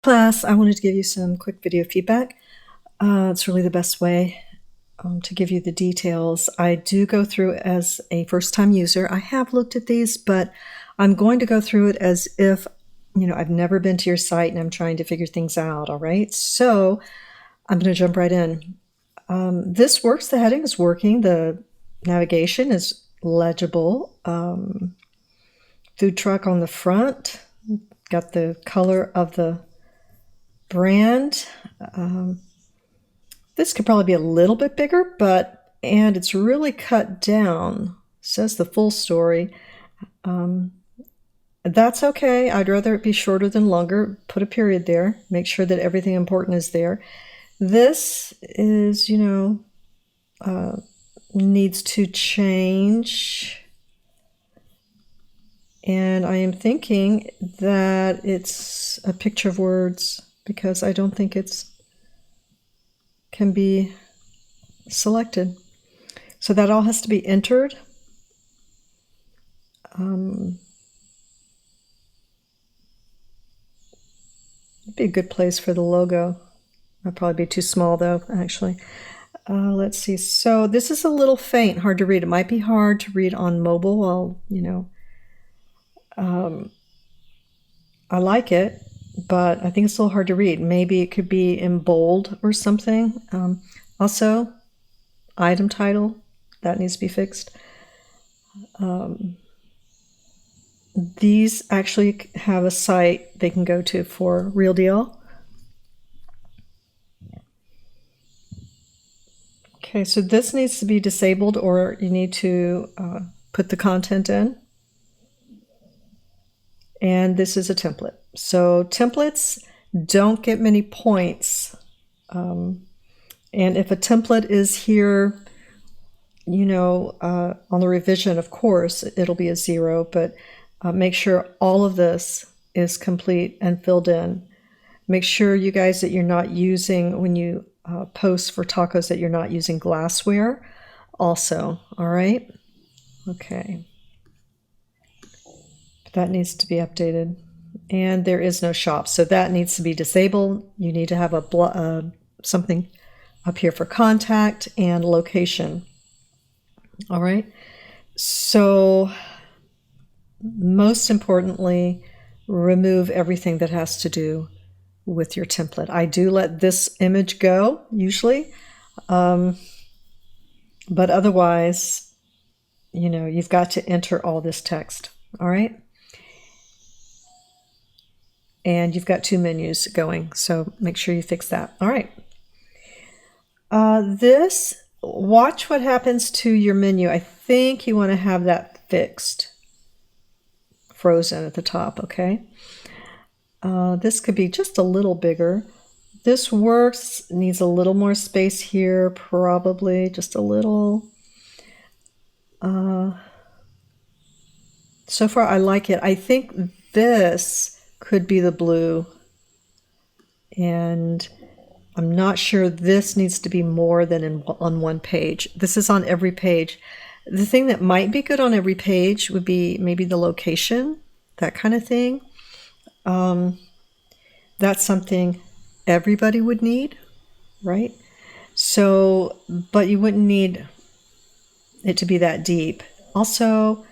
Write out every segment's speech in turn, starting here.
Class, I wanted to give you some quick video feedback. It's really the best way to give you the details. I do go through it as a first-time user. I have looked at these, but I'm going to go through it as if, I've never been to your site and I'm trying to figure things out, all right? So I'm going to jump right in. This works. The heading is working. The navigation is legible. Food truck on the front. Got the color of the brand. This could probably be a little bit bigger, and it's really cut down. It says the full story. That's okay. I'd rather it be shorter than longer. Put a period there. Make sure that everything important is there. This is, needs to change. And I am thinking that it's a picture of words because I don't think can be selected. So that all has to be entered. It'd be a good place for the logo. That'd probably be too small though, actually. Let's see. So this is a little faint, hard to read. It might be hard to read on mobile while, I like it, but I think it's a little hard to read. Maybe it could be in bold or something. Also, item title, that needs to be fixed. These actually have a site they can go to for Real Deal. Okay, so this needs to be disabled, or you need to put the content in. And this is a template. So templates don't get many points. And if a template is here, on the revision, of course, it'll be a 0, but make sure all of this is complete and filled in. Make sure, you guys, that you're not using, when you post for tacos, that you're not using glassware also, all right? Okay. That needs to be updated. And there is no shop, so that needs to be disabled. You need to have something up here for contact and location. All right. So most importantly, remove everything that has to do with your template. I do let this image go usually, but otherwise, you've got to enter all this text. All right. And you've got 2 menus going, so make sure you fix that. All right. Watch what happens to your menu. I think you want to have that fixed, frozen at the top, okay? This could be just a little bigger. This works, needs a little more space here, probably just a little. So far, I like it. I think this could be the blue, and I'm not sure this needs to be more than on one page. This is on every page. The thing that might be good on every page would be maybe the location, that kind of thing. That's something everybody would need, right? So, but you wouldn't need it to be that deep. Also,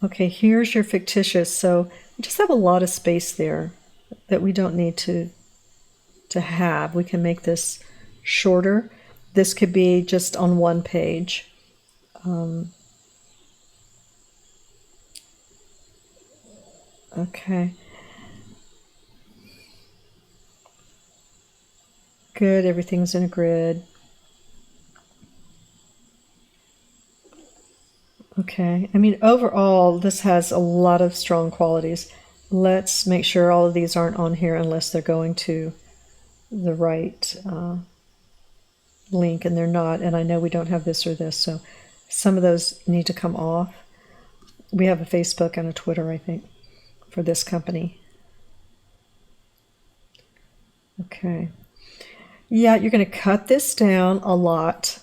okay, here's your fictitious. So we just have a lot of space there that we don't need to have. We can make this shorter. This could be just on one page. Okay. Good, everything's in a grid. Okay, I mean, overall, this has a lot of strong qualities. Let's make sure all of these aren't on here unless they're going to the right link, and they're not. And I know we don't have this or this, so some of those need to come off. We have a Facebook and a Twitter, I think, for this company. Okay. Yeah, you're going to cut this down a lot,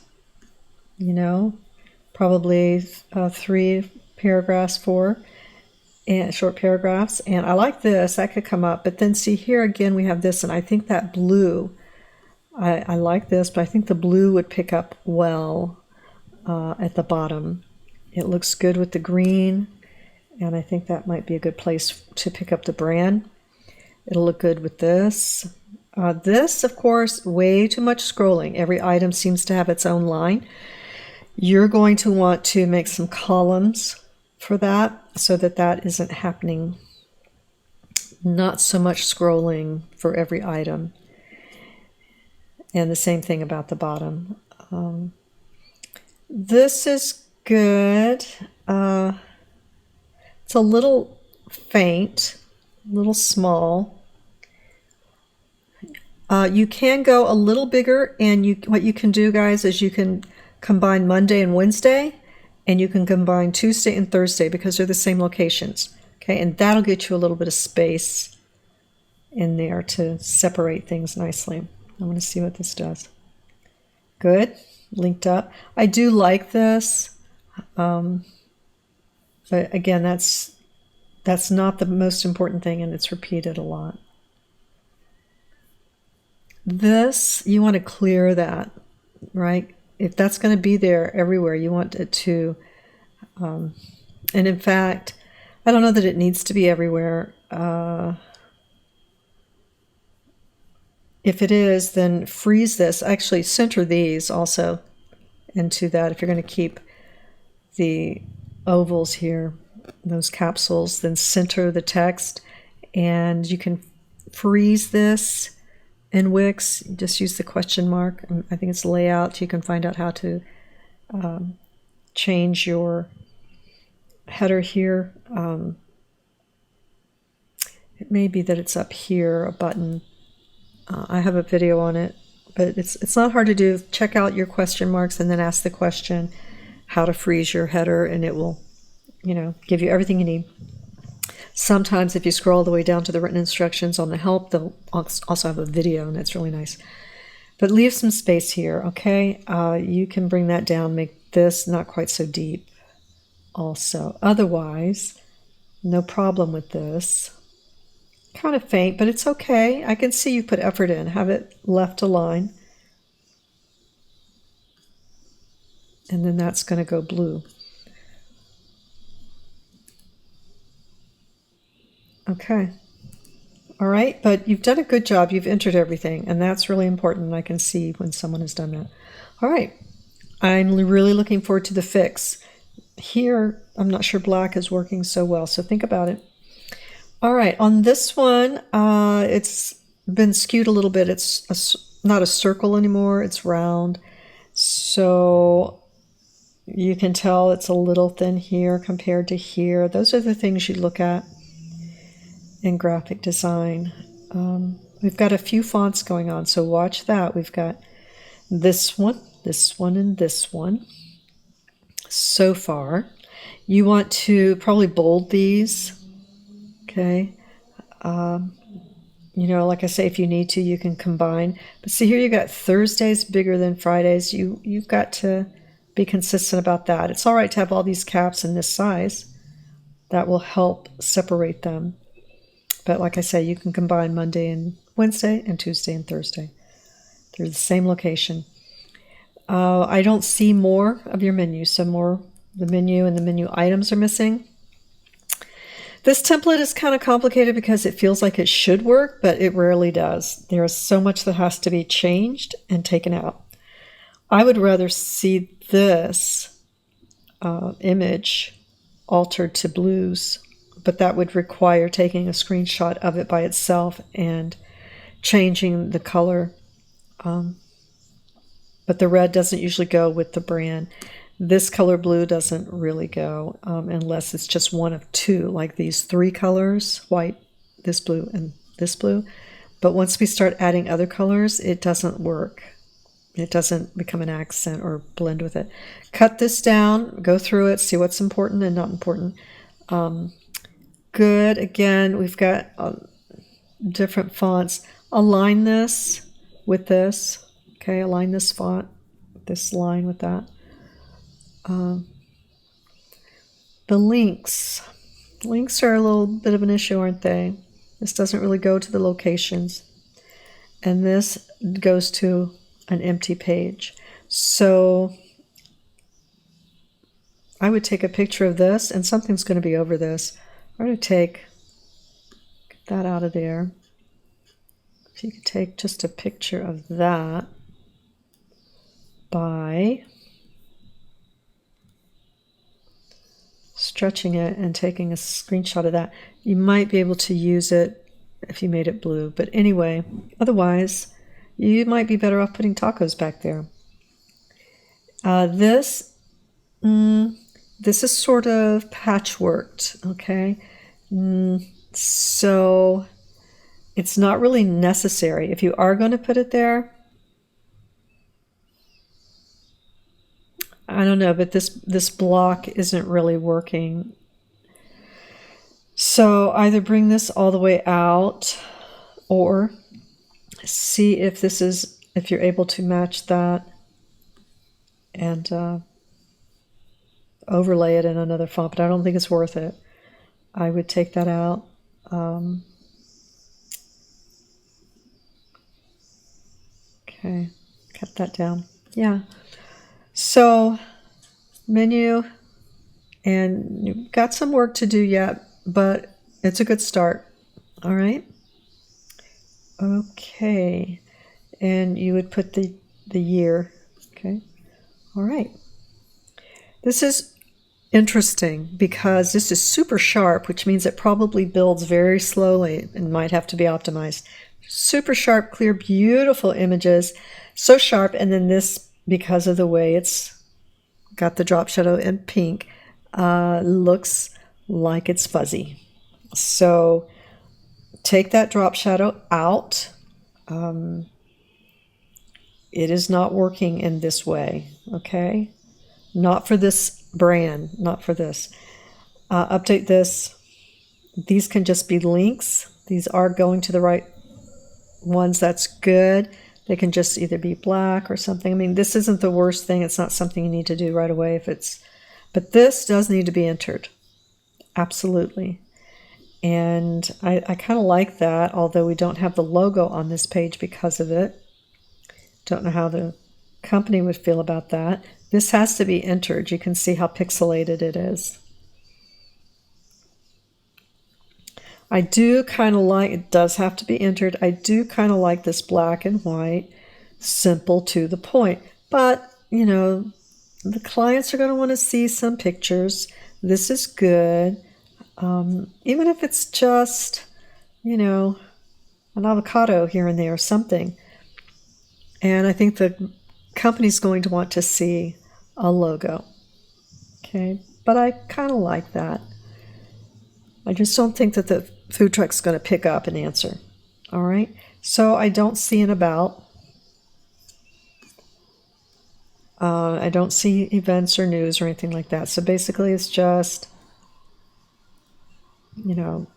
probably 3 paragraphs, 4. and short paragraphs. And I like this. That could come up. But then see here again, we have this, and I think that blue, I like this, but I think the blue would pick up well at the bottom. It looks good with the green, and I think that might be a good place to pick up the brand. It'll look good with this. This, of course, way too much scrolling. Every item seems to have its own line. You're going to want to make some columns for that so that that isn't happening. Not so much scrolling for every item. And the same thing about the bottom. This is good. It's a little faint, a little small. You can go a little bigger, and what you can do, guys, is you can combine Monday and Wednesday, and you can combine Tuesday and Thursday because they're the same locations. Okay, and that'll get you a little bit of space in there to separate things nicely. I want to see what this does. Good, linked up. I do like this, but again, that's not the most important thing, and it's repeated a lot. This, you want to clear that, right? If that's going to be there everywhere, you want it to, and in fact, I don't know that it needs to be everywhere. If it is, then freeze this. Actually, center these also into that. If you're going to keep the ovals here, those capsules, then center the text, and you can freeze this in Wix. Just use the question mark. I think it's layout. You can find out how to change your header here. It may be that it's up here, a button. I have a video on it, but it's not hard to do. Check out your question marks and then ask the question how to freeze your header, and it will, give you everything you need. Sometimes if you scroll all the way down to the written instructions on the help, they'll also have a video, and that's really nice. But leave some space here, okay? You can bring that down, make this not quite so deep also. Otherwise, no problem with this. Kind of faint, but it's okay. I can see you put effort in. Have it left align. And then that's going to go blue. Okay. All right, but you've done a good job. You've entered everything, and that's really important. I can see when someone has done that. All right. I'm really looking forward to the fix. Here, I'm not sure black is working so well, so think about it. All right, on this one, it's been skewed a little bit. It's not a circle anymore. It's round. So you can tell it's a little thin here compared to here. Those are the things you look at in graphic design. We've got a few fonts going on, so watch that. We've got this one, and this one so far. You want to probably bold these. Okay, like I say, if you need to, you can combine. But see here, you got Thursdays bigger than Fridays. You've got to be consistent about that. It's all right to have all these caps in this size. That will help separate them. But like I say, you can combine Monday and Wednesday and Tuesday and Thursday. They're the same location. I don't see more of your menu, so more the menu and the menu items are missing. This template is kind of complicated because it feels like it should work, but it rarely does. There is so much that has to be changed and taken out. I would rather see this image altered to blues, but that would require taking a screenshot of it by itself and changing the color. But the red doesn't usually go with the brand. This color blue doesn't really go unless it's just one of two, like these three colors, white, this blue, and this blue. But once we start adding other colors, it doesn't work. It doesn't become an accent or blend with it. Cut this down, go through it, see what's important and not important. Good. Again, we've got different fonts. Align this with this. Okay, align this font, this line with that. The links. Links are a little bit of an issue, aren't they? This doesn't really go to the locations. And this goes to an empty page. So I would take a picture of this, and something's going to be over this. I'm going to get that out of there. If you could take just a picture of that by stretching it and taking a screenshot of that. You might be able to use it if you made it blue. But anyway, otherwise, you might be better off putting tacos back there. This is sort of patchworked, okay? So it's not really necessary. If you are going to put it there, I don't know, but this block isn't really working. So either bring this all the way out or see if if you're able to match that and overlay it in another font, but I don't think it's worth it. I would take that out. Okay, cut that down. Yeah. So, menu, and you've got some work to do yet, but it's a good start. All right. Okay, and you would put the year. Okay. All right. This is interesting because this is super sharp, which means it probably builds very slowly and might have to be optimized. Super sharp, clear, beautiful images. So sharp, and then this, because of the way it's got the drop shadow in pink, looks like it's fuzzy. So take that drop shadow out. It is not working in this way, okay? Not for this brand, not for this. Update this. These can just be links. These are going to the right ones. That's good. They can just either be black or something. I mean, this isn't the worst thing. It's not something you need to do right away but this does need to be entered. Absolutely. And I kind of like that, although we don't have the logo on this page because of it. Don't know how the company would feel about that. This has to be entered. You can see how pixelated it is. I do kind of like, it does have to be entered. I do kind of like this black and white, simple to the point. But, you know, the clients are going to want to see some pictures. This is good. Even if it's just, you know, an avocado here and there or something. And I think the company's going to want to see a logo. Okay, but I kind of like that. I just don't think that the food truck's going to pick up and answer. All right, so I don't see an about. I don't see events or news or anything like that. So basically it's just, you know,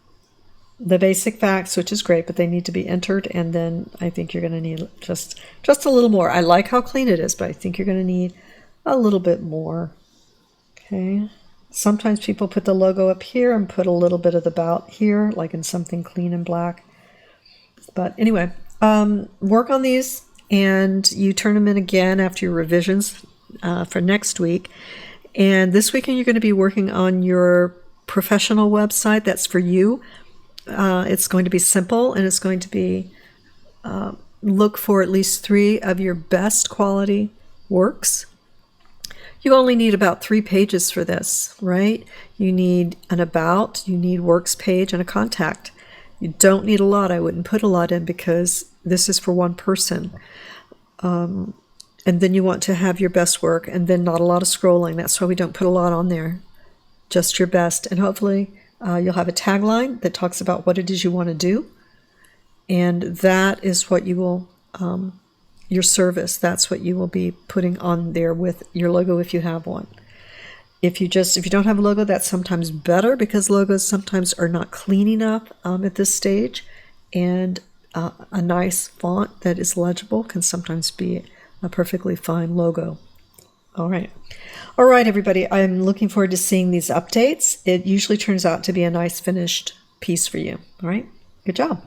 the basic facts, which is great, but they need to be entered. And then I think you're going to need just a little more. I like how clean it is, but I think you're going to need a little bit more. Okay. Sometimes people put the logo up here and put a little bit of the about here, like in something clean and black. But anyway, work on these and you turn them in again after your revisions for next week. And this weekend you're going to be working on your professional website. That's for you. It's going to be simple, and it's going to be look for at least 3 of your best quality works. You only need about 3 pages for this, right? You need an about, you need works page, and a contact. You don't need a lot. I wouldn't put a lot in because this is for one person. And then you want to have your best work, and then not a lot of scrolling. That's why we don't put a lot on there. Just your best. And hopefully you'll have a tagline that talks about what it is you want to do. And that is what you will, your service, that's what you will be putting on there with your logo if you have one. If you don't have a logo, that's sometimes better because logos sometimes are not clean enough at this stage. And a nice font that is legible can sometimes be a perfectly fine logo. All right. All right, everybody. I'm looking forward to seeing these updates. It usually turns out to be a nice finished piece for you. All right. Good job.